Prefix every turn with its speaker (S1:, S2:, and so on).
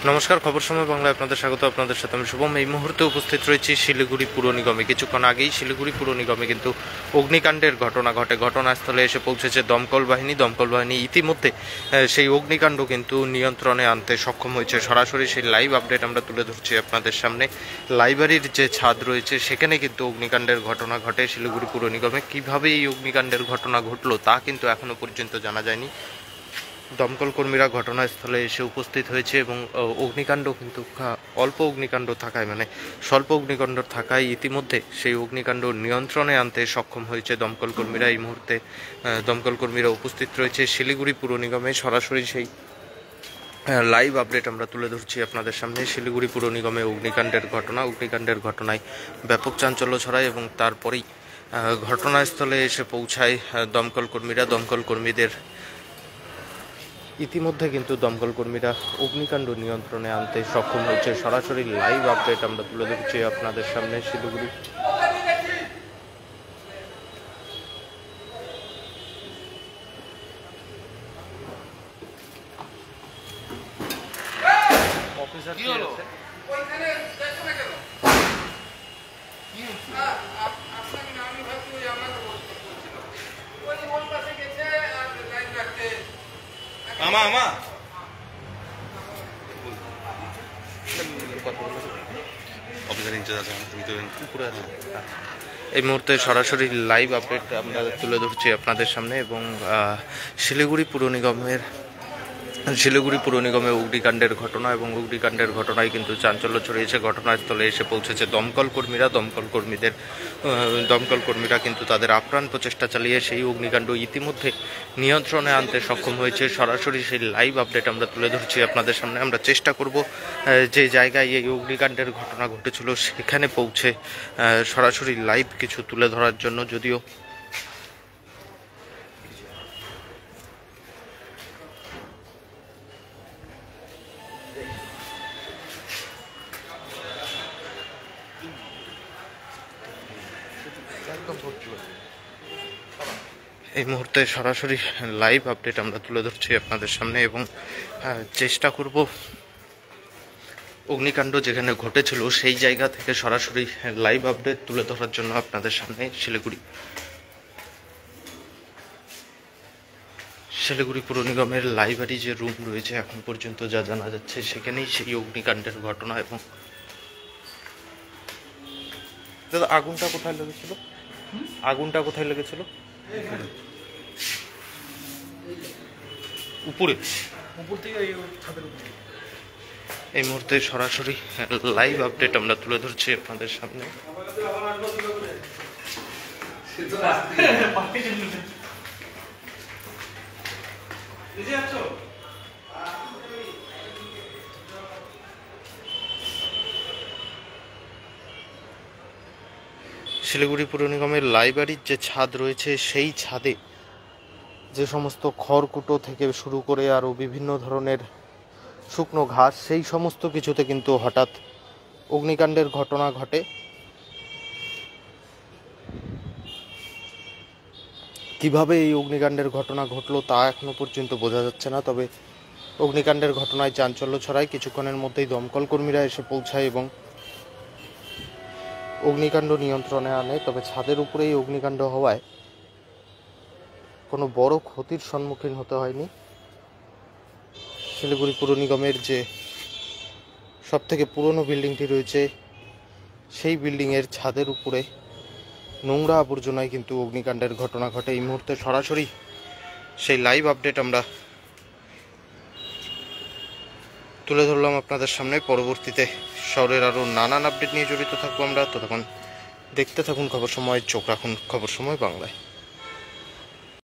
S1: নমস্কার, খবর সময় বাংলায় আপনাদের স্বাগত। আপনাদের সাথে আমি শুভম। এই মুহূর্তে উপস্থিত রয়েছি শিলিগুড়ি পুর নিগমে। কিছুক্ষণ আগেই শিলিগুড়ি পুর নিগমে কিন্তু অগ্নিকাণ্ডের ঘটনা ঘটে। ঘটনাস্থলে এসে পৌঁছেছে দমকল বাহিনী। ইতিমধ্যে সেই অগ্নিকাণ্ড কিন্তু নিয়ন্ত্রণে আনতে সক্ষম হয়েছে। সরাসরি সেই লাইভ আপডেট আমরা তুলে ধরছি আপনাদের সামনে। লাইব্রেরির যে ছাদ রয়েছে সেখানে কিন্তু অগ্নিকাণ্ডের ঘটনা ঘটে শিলিগুড়ি পুর নিগমে। কীভাবে এই অগ্নিকাণ্ডের ঘটনা ঘটলো তা কিন্তু এখনও পর্যন্ত জানা যায়নি। দমকল কর্মীরা ঘটনাস্থলে এসে উপস্থিত হয়েছে এবং অগ্নিকাণ্ড কিন্তু অল্প অগ্নিকাণ্ড থাকায় স্বল্প অগ্নিকাণ্ড থাকায় ইতিমধ্যে সেই অগ্নিকাণ্ড নিয়ন্ত্রণে আনতে সক্ষম হয়েছে দমকল কর্মীরা। এই মুহূর্তে দমকল কর্মীরা উপস্থিত রয়েছে শিলিগুড়ি পুর নিগমে। সরাসরি সেই লাইভ আপডেট আমরা তুলে ধরছি আপনাদের সামনে। শিলিগুড়ি পুর নিগমে অগ্নিকাণ্ডের ঘটনায় ব্যাপক চাঞ্চল্য ছড়ায় এবং তারপরেই ঘটনাস্থলে এসে পৌঁছায় দমকল কর্মীদের। ইতিমধ্যে কিন্তু দমকল কর্মীরা অগ্নিকাণ্ড নিয়ন্ত্রণে আনতে সক্ষম হয়েছে। সরাসরি লাইভ আপডেট আমরা তুলে ধরছি আপনাদের সামনে শিলিগুড়ি। এই মুহূর্তে সরাসরি লাইভ আপডেট আমরা তুলে ধরছি আপনাদের সামনে এবং শিলিগুড়ি পুর নিগমে অগ্নিকাণ্ডের ঘটনায় কিন্তু চাঞ্চল্য ছড়িয়েছে। ঘটনাস্থলে এসে পৌঁছেছে দমকল কর্মীরা কিন্তু তাদের আপ্রাণ প্রচেষ্টা চালিয়ে সেই অগ্নিকাণ্ড ইতিমধ্যে নিয়ন্ত্রণে আনতে সক্ষম হয়েছে। সরাসরি সেই লাইভ আপডেট আমরা তুলে ধরছি আপনাদের সামনে। আমরা চেষ্টা করব যে জায়গায় এই অগ্নিকাণ্ডের ঘটনা ঘটেছিল সেখানে পৌঁছে সরাসরি লাইভ কিছু তুলে ধরার জন্য। যদিও এই মুহূর্তে সরাসরি লাইভ আপডেট আমরা তুলে ধরছি আপনাদের সামনে এবং চেষ্টা করব অগ্নিকাণ্ড যেখানে ঘটেছিল সেই জায়গা থেকে সরাসরি লাইভ আপডেট তুলে ধরার জন্য আপনাদের সামনে। শিলিগুড়ি পুর নিগমের লাইব্রেরি যে রুম রয়েছে এখন পর্যন্ত যা জানা যাচ্ছে সেখানেই সেই অগ্নিকাণ্ডের ঘটনা। এবং দাদা, আগুনটা কোথায় লেগেছিল? উপরে থেকে এই মুহূর্তে সরাসরি লাইভ আপডেট আমরা তুলে ধরছি আপনাদের সামনে। শিলিগুড়ি পুর নিগমের লাইব্রেরির যে ছাদ রয়েছে সেই ছাদে যে সমস্ত খড়কুটো থেকে শুরু করে আরও বিভিন্ন ধরনের শুকনো ঘাস, সেই সমস্ত কিছুতে কিন্তু হঠাৎ অগ্নিকাণ্ডের ঘটনা ঘটে। কিভাবে এই অগ্নিকাণ্ডের ঘটনা ঘটলো তা এখনো পর্যন্ত বোঝা যাচ্ছে না। তবে অগ্নিকাণ্ডের ঘটনায় চাঞ্চল্য ছড়ায়। কিছুক্ষণের মধ্যেই দমকল কর্মীরা এসে পৌঁছায় এবং অগ্নিকাণ্ড নিয়ন্ত্রণে আনে। তবে ছাদের উপরেই অগ্নিকাণ্ড হওয়ায় কোনো বড় ক্ষতির সম্মুখীন হতে হয়নি। শিলিগুড়ি পুর নিগমের যে সবথেকে পুরনো বিল্ডিংটি রয়েছে সেই বিল্ডিংয়ের ছাদের উপরে নোংরা আবর্জনায় কিন্তু অগ্নিকাণ্ডের ঘটনা ঘটে। এই মুহূর্তে সরাসরি সেই লাইভ আপডেট আমরা তুলে ধরলাম আপনাদের সামনে। পরবর্তীতে শহরের আরও নানান আপডেট নিয়ে জড়িত থাকবো আমরা। ততক্ষণ দেখতে থাকুন খবর সময়, চোখ রাখুন খবর সময় বাংলায়।